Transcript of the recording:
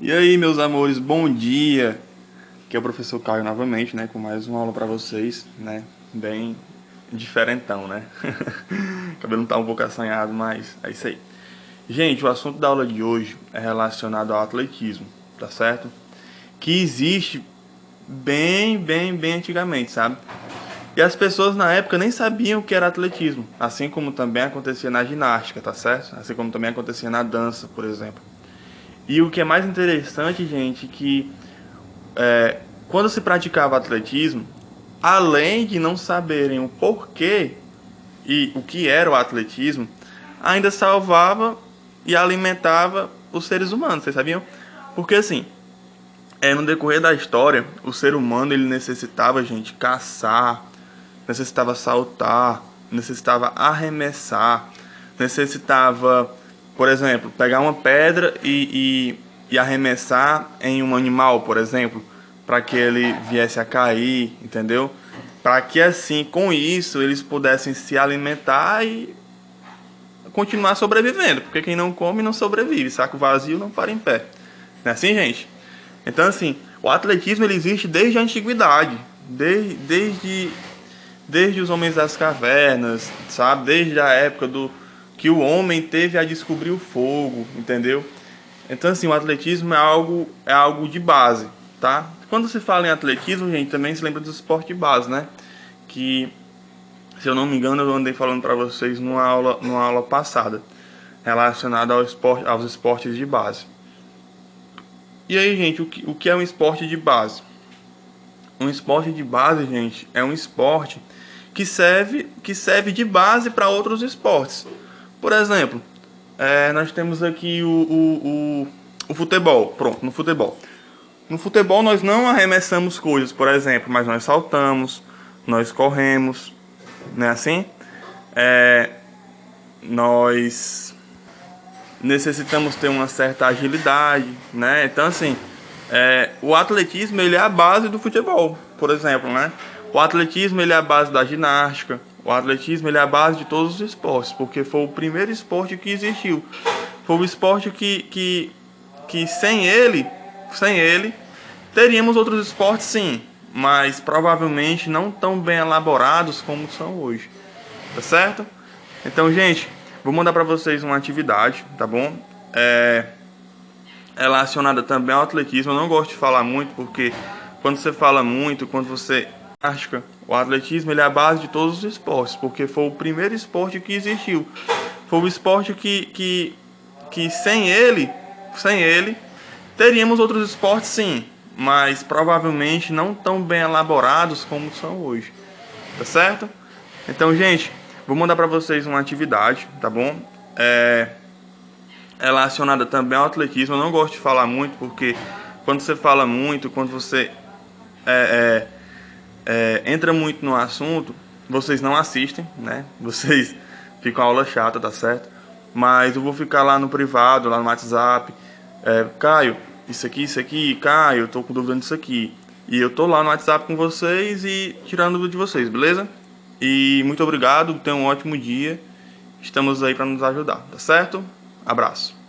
E aí, meus amores, bom dia! Aqui é o professor Caio novamente, né, com mais uma aula pra vocês, né, bem diferentão, né? O cabelo tá um pouco assanhado, mas é isso aí. Gente, o assunto da aula de hoje é relacionado ao atletismo, tá certo? Que existe bem antigamente, sabe? E as pessoas na época nem sabiam o que era atletismo, assim como também acontecia na ginástica, tá certo? Assim como também acontecia na dança, por exemplo. E o que é mais interessante, gente, que quando se praticava atletismo, além de não saberem o porquê e o que era o atletismo, ainda salvava e alimentava os seres humanos, vocês sabiam? Porque assim, no decorrer da história, o ser humano ele necessitava, gente, caçar, necessitava saltar, necessitava arremessar, necessitava, por exemplo, pegar uma pedra e arremessar em um animal, por exemplo, para que ele viesse a cair, entendeu? Para que assim, com isso, eles pudessem se alimentar e continuar sobrevivendo, porque quem não come não sobrevive, saco vazio não para em pé. Não é assim, gente? Então, assim, o atletismo ele existe desde a antiguidade, desde os homens das cavernas, sabe? Desde a época do que o homem teve a descobrir o fogo, entendeu? Então, assim, o atletismo é algo de base, tá? Quando se fala em atletismo, gente, também se lembra do esporte de base, né? Que, se eu não me engano, eu andei falando para vocês numa aula passada, relacionada aos esportes de base. E aí, gente, o que é um esporte de base? Um esporte de base, gente, é um esporte que serve de base para outros esportes. Por exemplo, nós temos aqui o futebol. Pronto, no futebol. No futebol nós não arremessamos coisas, por exemplo, mas nós saltamos, nós corremos, não é assim? Nós necessitamos ter uma certa agilidade, né? Então, assim, o atletismo ele é a base do futebol, por exemplo, né? O atletismo ele é a base da ginástica, o atletismo ele é a base de todos os esportes, porque foi o primeiro esporte que existiu. Foi o esporte que sem ele, teríamos outros esportes sim, mas provavelmente não tão bem elaborados como são hoje, tá certo? Então, gente, vou mandar para vocês uma atividade, tá bom? Relacionada também ao atletismo. Eu não gosto de falar muito, porque quando você fala muito, quando você acha, o atletismo ele é a base de todos os esportes, porque foi o primeiro esporte que existiu. Foi o esporte que sem ele, teríamos outros esportes sim, mas provavelmente não tão bem elaborados como são hoje, tá certo? Então, gente, vou mandar para vocês uma atividade, tá bom? Relacionada também ao atletismo. Eu não gosto de falar muito, porque quando você fala muito, quando você entra muito no assunto, vocês não assistem, né? Vocês ficam a aula chata, tá certo? Mas eu vou ficar lá no privado, lá no WhatsApp. Caio, isso aqui, Caio, eu tô com dúvida nisso aqui. E eu tô lá no WhatsApp com vocês e tirando dúvida de vocês, beleza? E muito obrigado, tenham um ótimo dia. Estamos aí para nos ajudar, tá certo? Abraço.